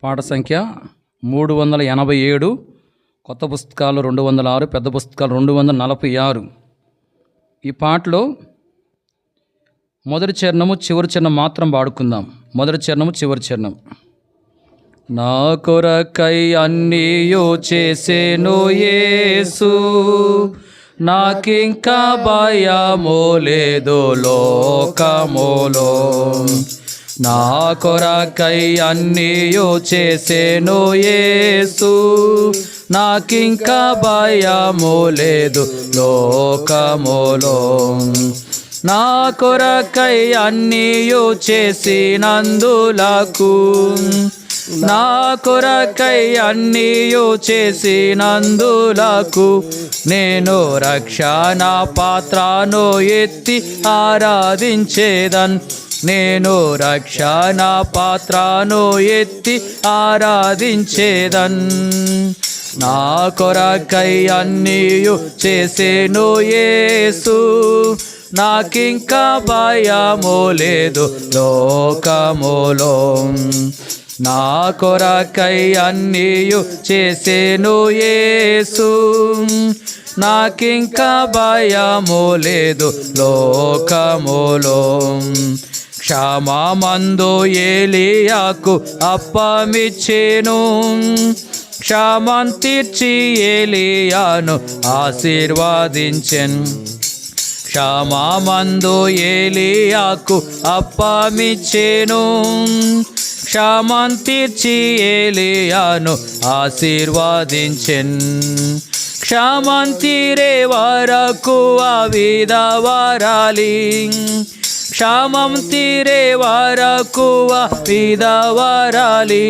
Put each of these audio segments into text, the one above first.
పాట సంఖ్య 387, కొత్త పుస్తకాలు 206, పెద్ద పుస్తకాలు 246. ఈ పాటలో మొదటి చరణము చివరి చరణం మాత్రం పాడుకుందాం. మొదటి చరణము చివరి చరణం. నా కొరకై అన్నీయు చేసెను యేసు, నాకింకా భయము లేదు లోకములో. నా కొరకై అన్నీయు చేసెను యేసు, నాకింకా భయము లేదు లోకములో. నా కొరకై అన్నీయు చేసినందులకు, నా కొరకై అన్నీయు చేసినందులకు, నేను రక్షణ పాత్రను ఎత్తి ఆరాధించేదన్. నేను రక్షణ పాత్రను ఎత్తి ఆరాధించేదన్. నా కొరకై అన్నీయు చేసెను యేసు, నాకింకా భయము లేదు లోకములో. నా కొరకై అన్నీయు చేసెను యేసు, నాకింకా భయము లేదు లోకములో. క్షామమందు ఏలియాకు అప్పమిచ్చెను, క్షామం తీర్చి ఏలియాను ఆశీర్వదించెను. క్షామమందు ఏలియాకు అప్పమిచ్చెను, క్షామం తీర్చి ఏలియాను ఆశీర్వదించెన్. క్షామం తీరే వరకు విధవరాలి, క్షామం తీరే వరకు విధవరాలి.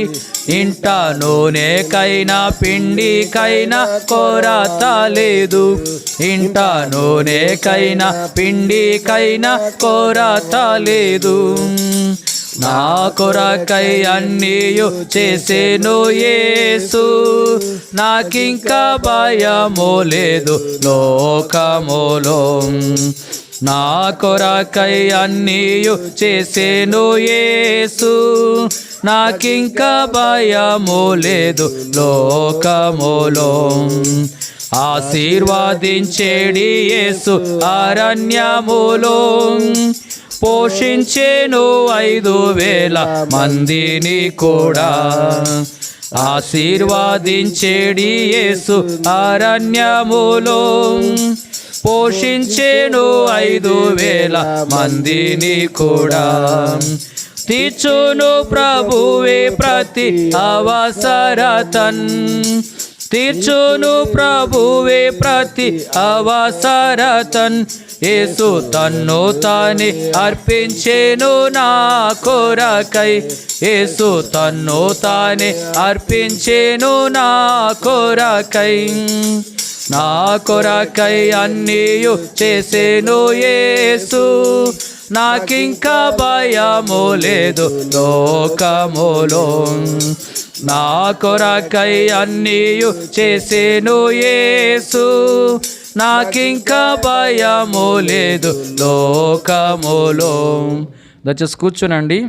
ఇంట నూనెకైనా పిండికైనా కొరత లేదు, ఇంట నూనెకైనా పిండికైనా కొరత లేదు. నా కొరకై అన్నీయు చేసెను యేసు, నాకింకా భయము లేదు లోకములో. నా కొరకై అన్నీయు చేసెను యేసు, నాకింకా భయము లేదు లోకములో. ఆశీర్వదించేడి యేసు అరణ్యములో, పోషించెను 5,000 మందిని కూడా. ఆశీర్వదించేడి యేసు అరణ్యములో, పోషించెను 5,000 మందిని కూడా. తీర్చును ప్రభువే ప్రతి అవసరతన్, తీర్చును ప్రభువే ప్రతి అవసరతన్. యేసు తన్ను తానే అర్పించెను నా కొరకై, యేసు తన్ను తానే అర్పించెను నా కొరకై. నా కొరకై అన్నీయు చేసెను యేసు, నాకింకా భయము లేదు లోకములో. నా కొరకై అన్నీయు చేసెను యేసు, నాకింకా భయము లేదు లోకములో. దయచేసి కూర్చోనండి.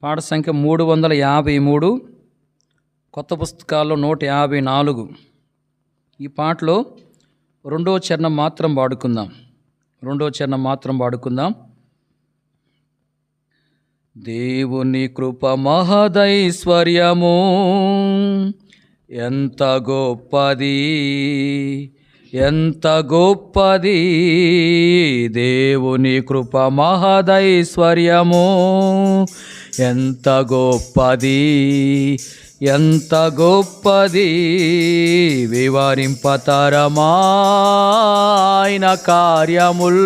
పాట సంఖ్య 353, కొత్త పుస్తకాల్లో 154. ఈ పాటలో రెండో చరణం మాత్రం పాడుకుందాం. రెండో చరణం మాత్రం పాడుకుందాం. దేవుని కృప మహదైశ్వర్యము ఎంత గొప్పది, ఎంత గొప్పది. దేవుని కృప మహదైశ్వర్యము ఎంత గొప్పది, ఎంత గొప్పది. వివరింపతరమా ఆయన కార్యముల్,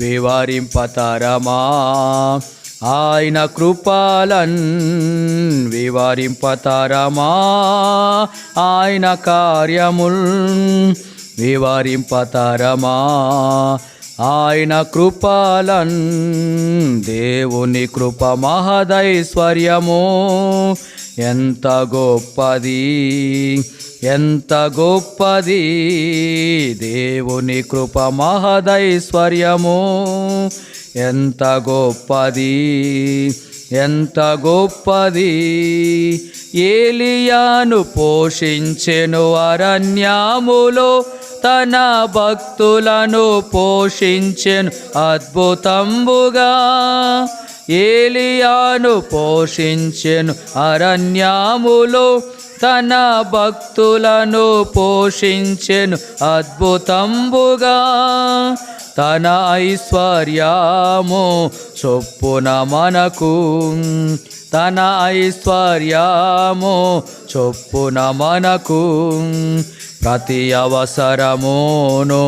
వివరింపతరమా ఆయన కృపలన్. వివరింపతరమా ఆయన కార్యముల్, వివరింపతరమా ఆయన కృపలన్ దేవుని కృప మహదైశ్వర్యము ఎంత గొప్పది, ఎంత గొప్పది. దేవుని కృప మహదైశ్వర్యము ఎంత గొప్పది, ఎంత గొప్పది. ఏలియాను పోషించెను అరణ్యములో, తన భక్తులను పోషించెను అద్భుతంబుగా. ఏలియాను పోషించెను అరణ్యములో, తన భక్తులను పోషించెను అద్భుతంబుగా. తన ఐశ్వర్యము చొప్పున మనకు, తన ఐశ్వర్యము చొప్పున మనకు ప్రతి అవసరమును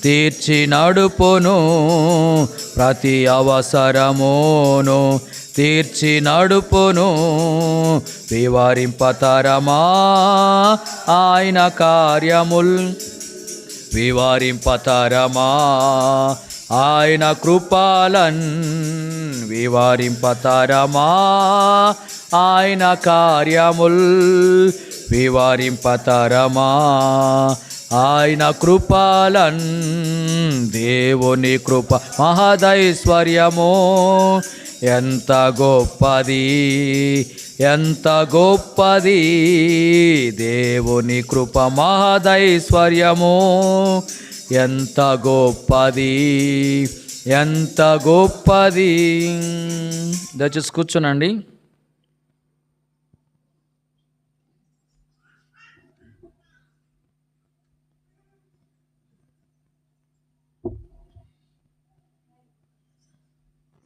తీర్చి నడుపును, ప్రతి అవసరమును తీర్చి నడుపును. వివరింపతరమా ఆయన కార్యముల్, వివరింపతరమా ఆయన కృపలన్, వివరింపతరమా ఆయన కార్యముల్, వివరింపతరమా ఆయన కృపలన్. దేవుని కృప మహదైశ్వర్యము ఎంత గొప్పది, ఎంత గొప్పది. దేవుని కృప మహదైశ్వర్యము ఎంత గొప్పది, ఎంత గొప్పది. దయచేసి కూర్చోనండి.